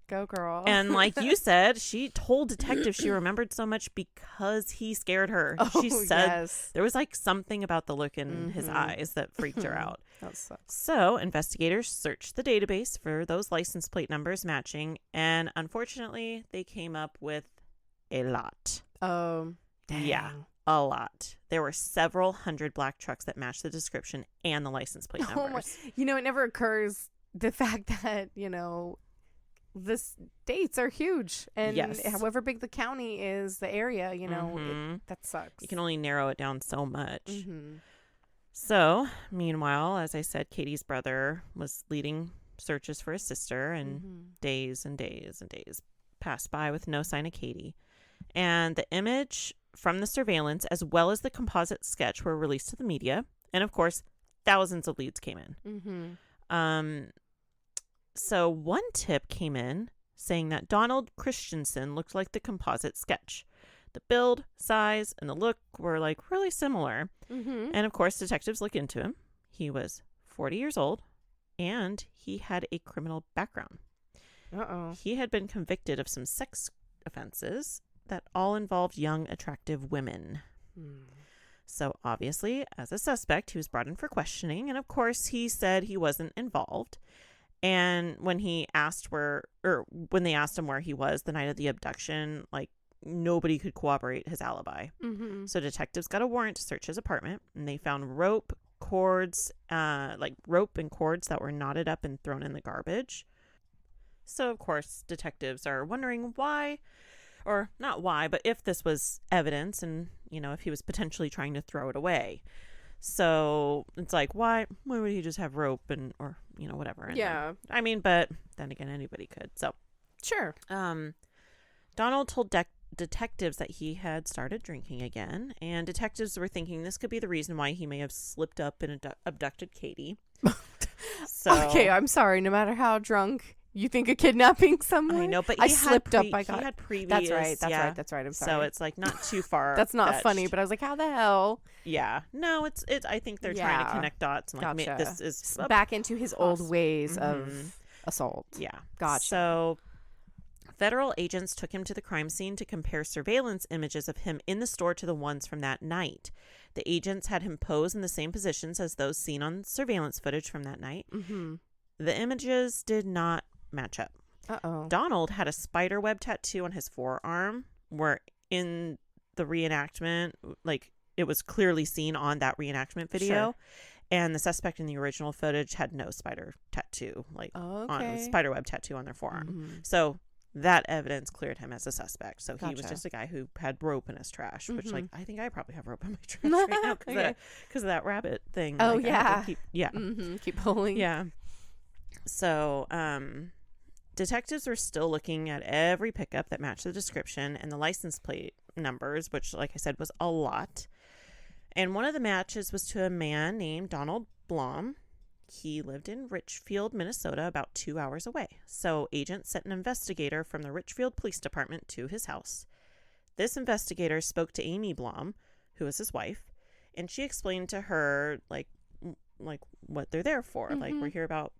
Go girl. And like you said, she told detectives she remembered so much because he scared her. She said there was like something about the look in his eyes that freaked her out. That sucks. So investigators searched the database for those license plate numbers matching, and unfortunately they came up with a lot. Oh, dang. Yeah, a lot. There were several hundred black trucks that matched the description and the license plate numbers. You know, it never occurs the fact that, you know, the states are huge, and however big the county is, the area, you know, that sucks. You can only narrow it down so much. So meanwhile, as I said, Katie's brother was leading searches for his sister, and days and days and days passed by with no sign of Katie. And the image from the surveillance, as well as the composite sketch, were released to the media. And of course, thousands of leads came in. So one tip came in saying that Donald Christensen looked like the composite sketch. The build, size, and the look were like really similar. And of course, detectives looked into him. He was 40 years old, and he had a criminal background. He had been convicted of some sex offenses that all involved young, attractive women. So obviously, as a suspect, he was brought in for questioning, and of course, he said he wasn't involved. And when they asked him where he was the night of the abduction, like, nobody could corroborate his alibi. So detectives got a warrant to search his apartment, and they found rope and cords that were knotted up and thrown in the garbage. So of course, detectives are wondering why, or not why, but if this was evidence, and if he was potentially trying to throw it away. So it's like, why would he just have rope or whatever? And Yeah. but then again, anybody could. So Sure. Donald told detectives that he had started drinking again, and detectives were thinking this could be the reason why he may have slipped up and abducted Katie. So Okay, I'm sorry. No matter how drunk you think of kidnapping someone, I know, but I slipped up. He had previous. That's right. Yeah. I'm sorry. So it's like not too far. That's not fetched. funny, but I was like, how the hell? Yeah. No, it's. I think they're trying to connect dots and like Gotcha. this is Back into his old ways of assault. Yeah. Gotcha. So federal agents took him to the crime scene to compare surveillance images of him in the store to the ones from that night. The agents had him pose in the same positions as those seen on surveillance footage from that night. The images did not match up. Donald had a spider web tattoo on his forearm, where in the reenactment, like, it was clearly seen on that reenactment video. Sure. And the suspect in the original footage had no spider tattoo, on spider web tattoo on their forearm. So that evidence cleared him as a suspect. So he was just a guy who had rope in his trash, which, like, I think I probably have rope in my trash right now because of that rabbit thing. Oh, like, yeah. Keep pulling. Yeah. So, detectives were still looking at every pickup that matched the description and the license plate numbers, which, like I said, was a lot. And one of the matches was to a man named Donald Blom. He lived in Richfield, Minnesota, about 2 hours away. So agents sent an investigator from the Richfield Police Department to his house. This investigator spoke to Amy Blom, who was his wife, and she explained to her, like what they're there for. Like, we're here about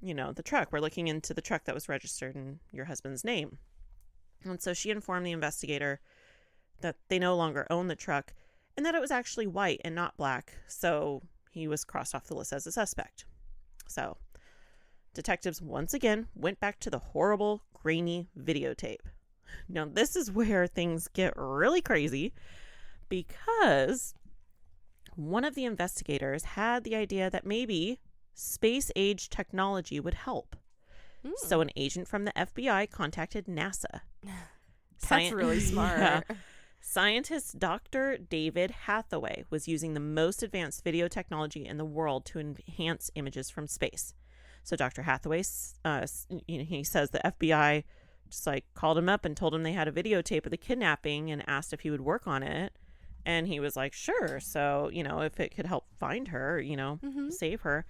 the truck. We're looking into the truck that was registered in your husband's name. And so she informed the investigator that they no longer own the truck and that it was actually white and not black. So he was crossed off the list as a suspect. So detectives once again went back to the horrible, grainy videotape. Now, this is where things get really crazy because one of the investigators had the idea that maybe space-age technology would help. So an agent from the FBI contacted NASA. That's really smart. Yeah. Scientist Dr. David Hathaway was using the most advanced video technology in the world to enhance images from space. So Dr. Hathaway, he says the FBI just called him up and told him they had a videotape of the kidnapping and asked if he would work on it. And he was like, sure. So, if it could help find her, save her.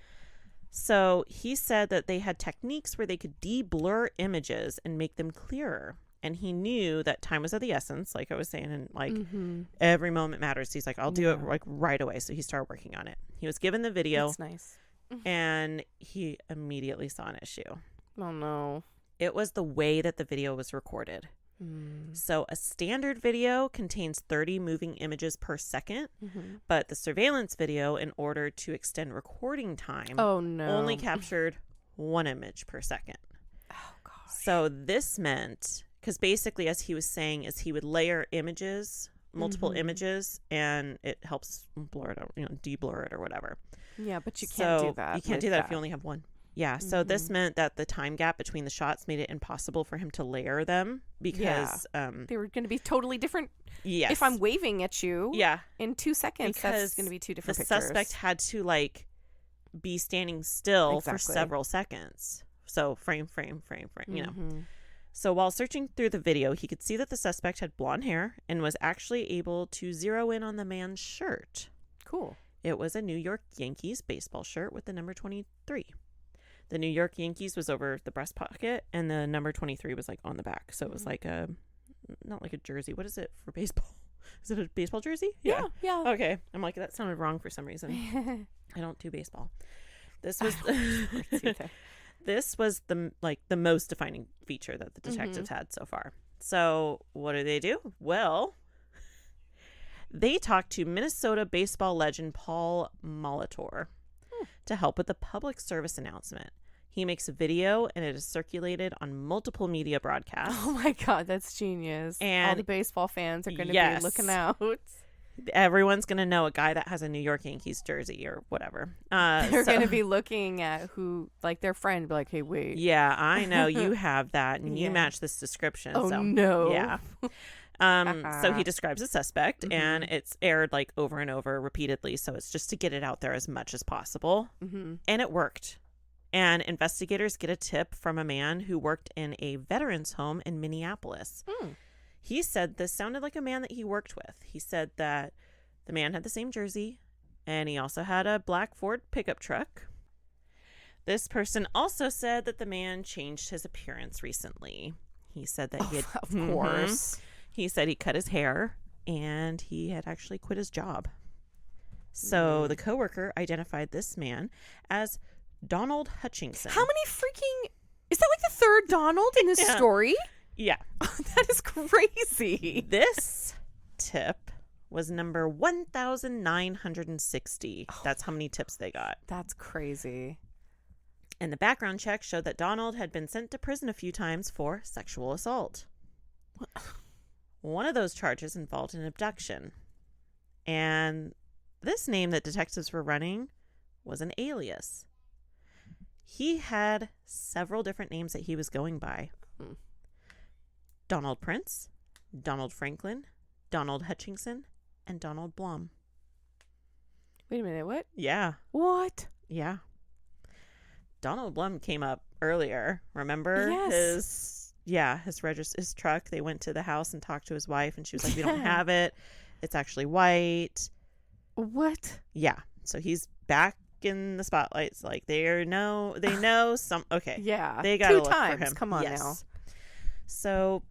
So he said that they had techniques where they could de-blur images and make them clearer. And he knew that time was of the essence, like I was saying, and every moment matters. He's like, I'll do it right away. So he started working on it. He was given the video. That's nice. And he immediately saw an issue. Oh, no. It was the way that the video was recorded. So a standard video contains 30 moving images per second, but the surveillance video, in order to extend recording time, only captured 1 image per second. Oh, gosh. So this meant, because basically, as he was saying, is he would layer images, multiple images, and it helps blur it, de-blur it or whatever. Yeah, but you can't do that. You can't do that if you only have one. Yeah, so this meant that the time gap between the shots made it impossible for him to layer them because they were going to be totally different. Yes. If I'm waving at you in 2 seconds, that's going to be two different the pictures. suspect had to be standing still for Exactly. several seconds. So frame, you know. Mm-hmm. So while searching through the video, he could see that the suspect had blonde hair and was actually able to zero in on the man's shirt. Cool. It was a New York Yankees baseball shirt with the number 23. The New York Yankees was over the breast pocket, and the number 23 was like on the back. So it was like not like a jersey. What is it for baseball? Is it a baseball jersey? Yeah. Okay. I'm like, that sounded wrong for some reason. I don't do baseball. This was this was the most defining feature that the detectives had so far. So what do? Well, they talked to Minnesota baseball legend Paul Molitor to help with the public service announcement. He makes a video, and it is circulated on multiple media broadcasts. Oh my God, that's genius. And all the baseball fans are going to be looking out. Everyone's going to know a guy that has a New York Yankees jersey or whatever. They're going to be looking at who, like their friend, be like, hey, wait. Yeah, I know you have that, and you match this description. Oh, so, no. Yeah. So he describes a suspect, and it's aired like over and over repeatedly. So it's just to get it out there as much as possible. And it worked. And investigators get a tip from a man who worked in a veterans home in Minneapolis. He said this sounded like a man that he worked with. He said that the man had the same jersey, and he also had a black Ford pickup truck. This person also said that the man changed his appearance recently. He said that he had... Of course. He said he cut his hair, and he had actually quit his job. So the coworker identified this man as Donald Hutchinson. How many freaking... Is that like the third Donald in this story? Yeah. That is crazy. This tip was number 1,960. That's how many tips they got. That's crazy. And the background check showed that Donald had been sent to prison a few times for sexual assault. One of those charges involved an abduction. And this name that detectives were running was an alias. He had several different names that he was going by. Donald Prince, Donald Franklin, Donald Hutchinson, and Donald Blum. Wait a minute, what? Yeah. What? Yeah. Donald Blum came up earlier. Remember? Yes. His truck. They went to the house and talked to his wife, and she was like, we don't have it. It's actually white. What? Yeah. So he's back in the spotlights. Like, they know some. Okay. Yeah. They got to look times. for him. Come on now. So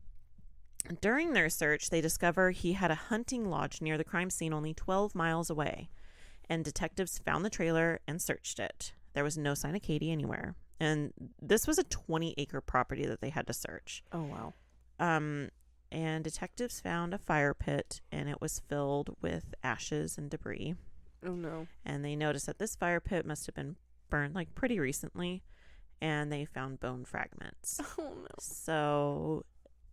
during their search, they discover he had a hunting lodge near the crime scene only 12 miles away. And detectives found the trailer and searched it. There was no sign of Katie anywhere. And this was a 20-acre property that they had to search. Oh, wow. And detectives found a fire pit, and it was filled with ashes and debris. Oh, no. And they noticed that this fire pit must have been burned like pretty recently, and they found bone fragments. Oh, no. So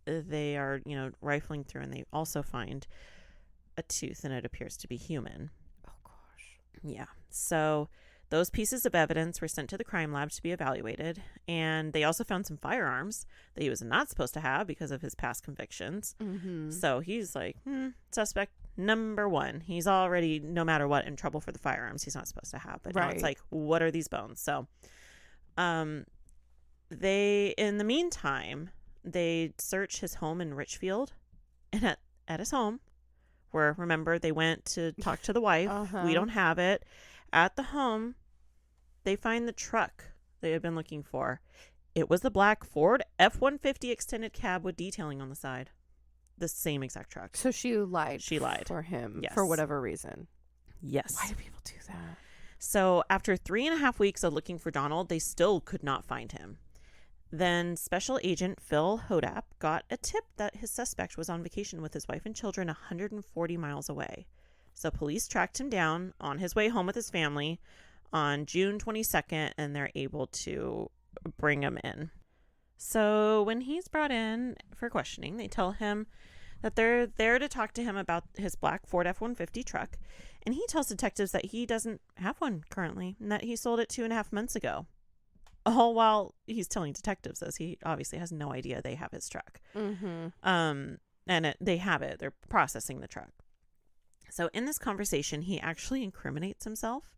they are, rifling through, and they also find a tooth, and it appears to be human. Oh, gosh. Yeah. So those pieces of evidence were sent to the crime lab to be evaluated, and they also found some firearms that he was not supposed to have because of his past convictions. So he's like, suspect number one. He's already, no matter what, in trouble for the firearms he's not supposed to have. But now it's like, what are these bones? So they, in the meantime, they search his home in Richfield, and at his home, where, remember, they went to talk to the wife. We don't have it. At the home, they find the truck they had been looking for. It was the black Ford F-150 extended cab with detailing on the side. The same exact truck. So she lied. She lied. For him. Yes. For whatever reason. Yes. Why do people do that? So after 3.5 weeks of looking for Donald, they still could not find him. Then Special Agent Phil Hodap got a tip that his suspect was on vacation with his wife and children 140 miles away. So police tracked him down on his way home with his family on June 22nd, and they're able to bring him in. So when he's brought in for questioning, they tell him that they're there to talk to him about his black Ford F-150 truck. And he tells detectives that he doesn't have one currently, and that he sold it 2.5 months ago. All while he's telling detectives this. He obviously has no idea they have his truck. They have it. They're processing the truck. So in this conversation, he actually incriminates himself.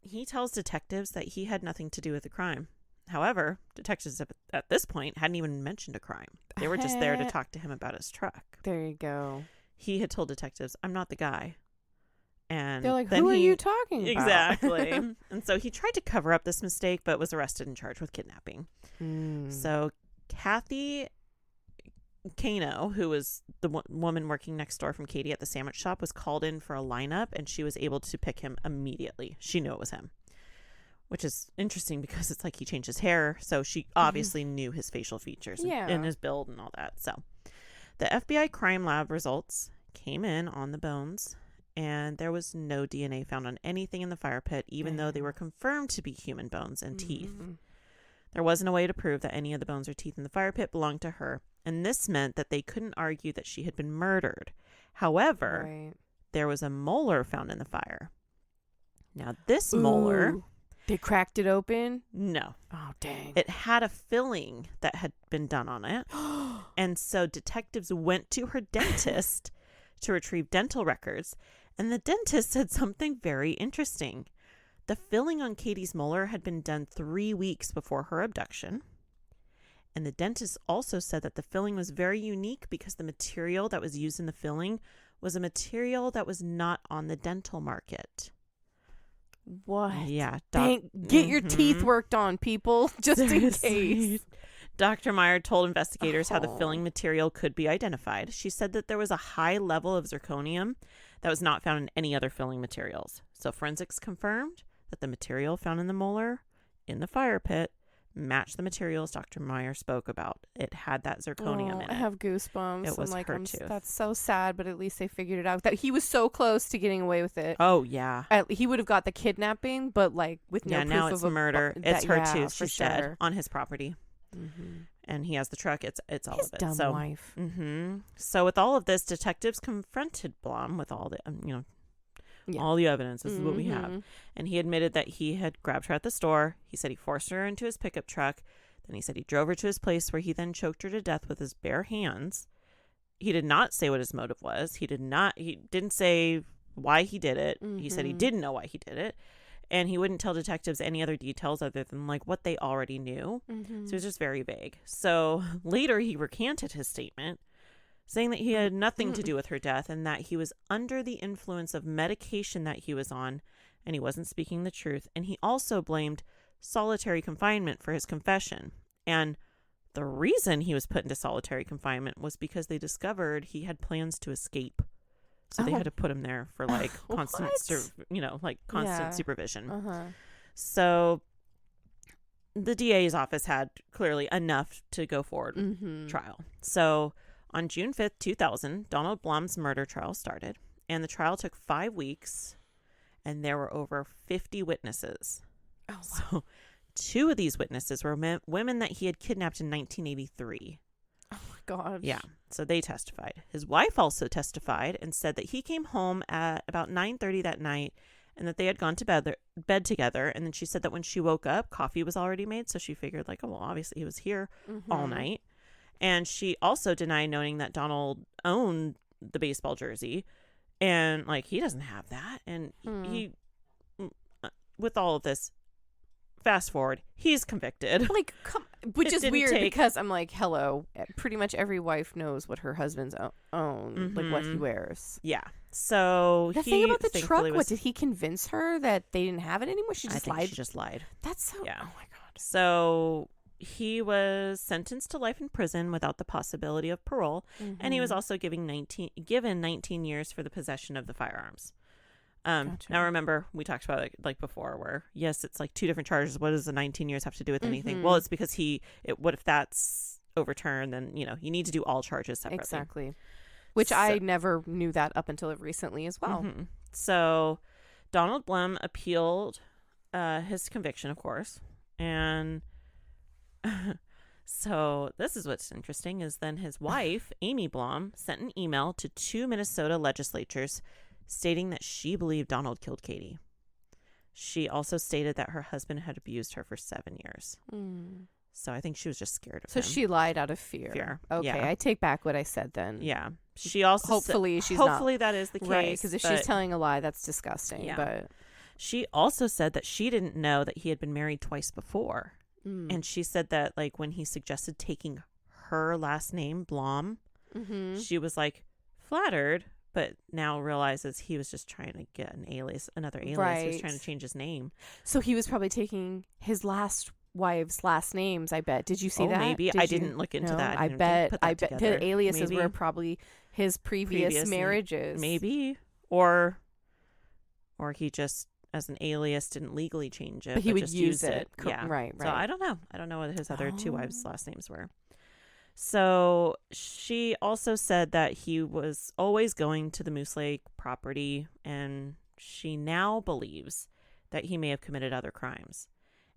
he tells detectives that he had nothing to do with the crime. However, detectives at this point hadn't even mentioned a crime. They were just there to talk to him about his truck. There you go. He had told detectives, "I'm not the guy." And they're like, then who are you talking about? Exactly. And so he tried to cover up this mistake, but was arrested and charged with kidnapping. So Kathy Kano, who was the woman working next door from Katie at the sandwich shop, was called in for a lineup, and she was able to pick him immediately. She knew it was him, which is interesting because it's like he changed his hair, so she obviously knew his facial features and his build and all that. So the FBI crime lab results came in on the bones, and there was no DNA found on anything in the fire pit, even though they were confirmed to be human bones and teeth. There wasn't a way to prove that any of the bones or teeth in the fire pit belonged to her, and this meant that they couldn't argue that she had been murdered. However, there was a molar found in the fire. Now, this molar... They cracked it open? No. Oh, dang. It had a filling that had been done on it, and so detectives went to her dentist to retrieve dental records, and the dentist said something very interesting. The filling on Katie's molar had been done 3 weeks before her abduction. And the dentist also said that the filling was very unique because the material that was used in the filling was a material that was not on the dental market. What? Yeah. Get your teeth worked on, people, just in case. Dr. Meyer told investigators how the filling material could be identified. She said that there was a high level of zirconium that was not found in any other filling materials. So forensics confirmed that the material found in the molar in the fire pit matched the materials Dr. Meyer spoke about. It had that zirconium in it. I have goosebumps. It was like, her tooth. That's so sad, but at least they figured it out. That he was so close to getting away with it. Oh, yeah. He would have got the kidnapping, but like with no proof now it's of murder. It's her tooth. for She's dead sure. on his property. And he has the truck. It's all His of it. dumb wife. So with all of this, detectives confronted Blum with all the all the evidence. This is what we have. And he admitted that he had grabbed her at the store. He said he forced her into his pickup truck. Then he said he drove her to his place where he then choked her to death with his bare hands. He did not say what his motive was. He didn't say why he did it. He said he didn't know why he did it. And he wouldn't tell detectives any other details other than like what they already knew. So it was just very vague. So later he recanted his statement, saying that he had nothing to do with her death and that he was under the influence of medication that he was on and he wasn't speaking the truth. And he also blamed solitary confinement for his confession. And the reason he was put into solitary confinement was because they discovered he had plans to escape. So they had to put him there for like constant, constant supervision. So the DA's office had clearly enough to go forward with trial. So on June 5th, 2000, Donald Blum's murder trial started, and the trial took 5 weeks, and there were over 50 witnesses. Oh, wow. So 2 of these witnesses were women that he had kidnapped in 1983. Oh, my God. Yeah. So they testified. His wife also testified and said that he came home at about 9:30 that night and that they had gone to bed together. And then she said that when she woke up, coffee was already made. So she figured like, oh, well, obviously he was here all night. And she also denied knowing that Donald owned the baseball jersey. And like, he doesn't have that. And he, with all of this, fast forward, he's convicted. Like, which is weird because I'm like, hello, pretty much every wife knows what her husband's own, like what he wears. Yeah. So the thing about the truck, what did he convince her that they didn't have it anymore? She just lied. She just lied. That's so. Yeah. Oh my God. So he was sentenced to life in prison without the possibility of parole, and he was also given 19 years for the possession of the firearms. Gotcha. Now remember, we talked about it like before where, yes, it's like 2 different charges. What does the 19 years have to do with anything? Well, it's because what if that's overturned, then, you need to do all charges separately. Exactly. Which I never knew that up until recently as well. So Donald Blum appealed his conviction, of course. And so this is what's interesting is then his wife, Amy Blum, sent an email to 2 Minnesota legislatures stating that she believed Donald killed Katie. She also stated that her husband had abused her for 7 years. So I think she was just scared of him. So she lied out of fear. Okay, yeah. I take back what I said then. Yeah. She also hopefully that is the case. Right, because if she's telling a lie, that's disgusting. Yeah. But She also said that she didn't know that he had been married twice before. Mm. And she said that, like, when he suggested taking her last name, Blom, she was, like, flattered, but now realizes he was just trying to get another alias. Right. He was trying to change his name. So he was probably taking his last wife's last names, I bet. Did you see that? Maybe. I didn't look into that. I bet together. the aliases Maybe. were probably his previous marriages. Maybe. Or he just, as an alias, didn't legally change it. But he would just use used it. Yeah. Right. So I don't know. I don't know what his other two wives' last names were. So she also said that he was always going to the Moose Lake property, and she now believes that he may have committed other crimes.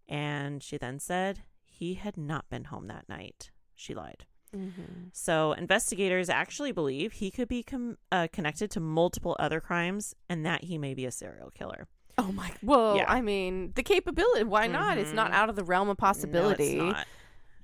And she then said he had not been home that night. She lied. Mm-hmm. So investigators actually believe he could be connected to multiple other crimes and that he may be a serial killer. Oh my! Well, Yeah. I mean, the capability. Why not? It's not out of the realm of possibility. No, it's not.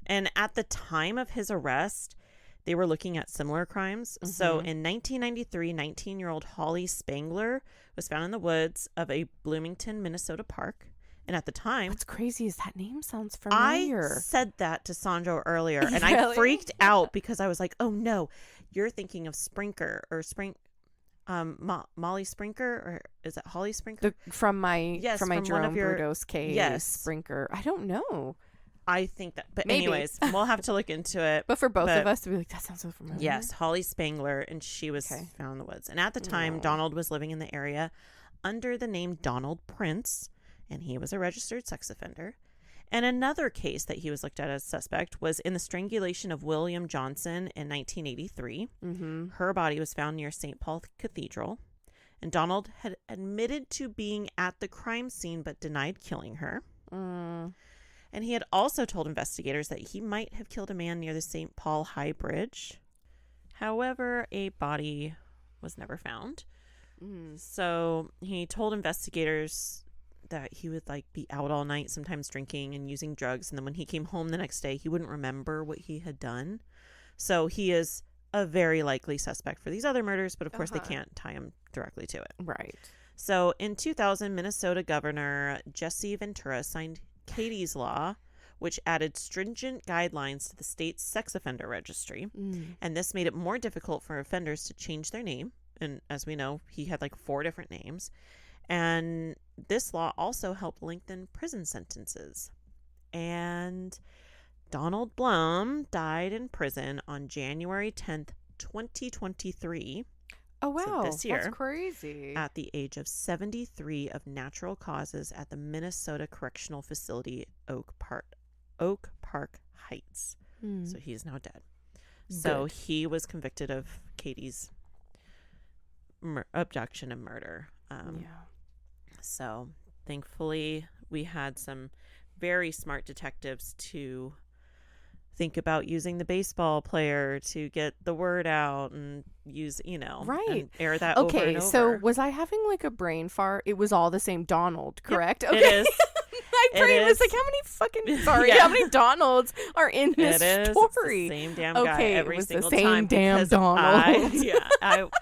And at the time of his arrest, they were looking at similar crimes. So in 1993, 19-year-old Holly Spangler was found in the woods of a Bloomington, Minnesota park. And at the time, What's crazy is that name sounds I familiar. said that to Sandro earlier, and I Really? freaked out because I was like, "Oh no, you're thinking of Sprinker or Molly Sprinker, or is it Holly Sprinker?" From my Yes, from my from one Jerome of your- Brudos case. Yes. Sprinker. I don't know. I think that, but Maybe. anyways, we'll have to look into it. But for both But- of us to be like, that sounds so familiar. Yes, Holly Spangler, and she was Okay. found in the woods. And at the time, Aw. Donald was living in the area under the name Donald Prince, and he was a registered sex offender. And another case that he was looked at as suspect was in the strangulation of William Johnson in 1983. Mm-hmm. Her body was found near St. Paul Cathedral, and Donald had admitted to being at the crime scene but denied killing her. Mm. And he had also told investigators that he might have killed a man near the St. Paul High Bridge. However, a body was never found. Mm. So he told investigators that he would like be out all night, sometimes drinking and using drugs. And then when he came home the next day, he wouldn't remember what he had done. So he is a very likely suspect for these other murders, but of course they can't tie him directly to it. Right. So in 2000, Minnesota Governor Jesse Ventura signed Katie's Law, which added stringent guidelines to the state's sex offender registry. Mm. And this made it more difficult for offenders to change their name. And as we know, he had like 4 different names. And this law also helped lengthen prison sentences. And Donald Blum died in prison on January 10th, 2023. Oh, wow. this year, That's crazy. At the age of 73 of natural causes at the Minnesota Correctional Facility, Oak Park Heights. Mm. So he is now dead. So Good. he was convicted of Katie's abduction and murder. Yeah. So thankfully we had some very smart detectives to think about using the baseball player to get the word out and use, Right. and air that over Okay, and so over. was I having like a brain fart? It was all the same Donald, correct? It Okay. is. My It brain was is. like, how many fucking sorry, Yeah. how many Donalds are in this It is. story? It's the same damn Okay, guy it every was the single same time. damn because Donald.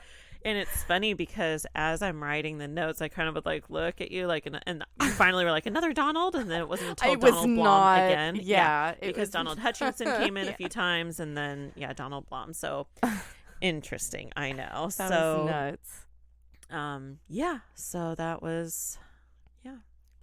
And it's funny because as I'm writing the notes, I kind of would like look at you like, and you finally were like, another Donald, and then it wasn't until It was Donald Blum not again. Yeah, it because was- Donald Hutchinson came in Yeah. a few times, and then Donald Blum. So interesting, I know. That so was nuts. so that was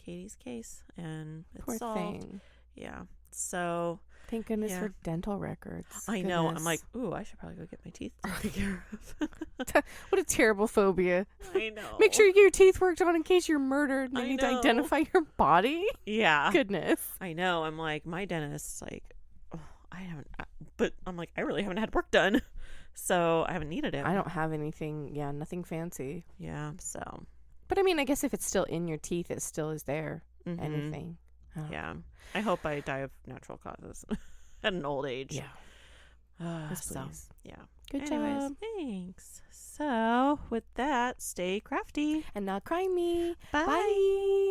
Katie's case, and it's Poor solved. thing. Yeah. So Thank goodness Yeah. for dental records. I know. I'm Goodness. like, ooh, I should probably go get my teeth taken care of. What a terrible phobia. I know. Make sure you get your teeth worked on in case you're murdered and I they need to know. identify your body. Yeah. Goodness. I know. I'm like, my dentist, like, oh, I haven't, but I'm like, I really haven't had work done. So I haven't needed it. I don't have anything. Yeah, nothing fancy. Yeah. So. But I mean, I guess if it's still in your teeth, it still is there. Mhm. Anything. Oh. Yeah. I hope I die of natural causes at an old age. Yeah. Yes, So, please. yeah. Good Anyways, job. thanks. So with that, stay crafty. And not cry me. Bye. Bye.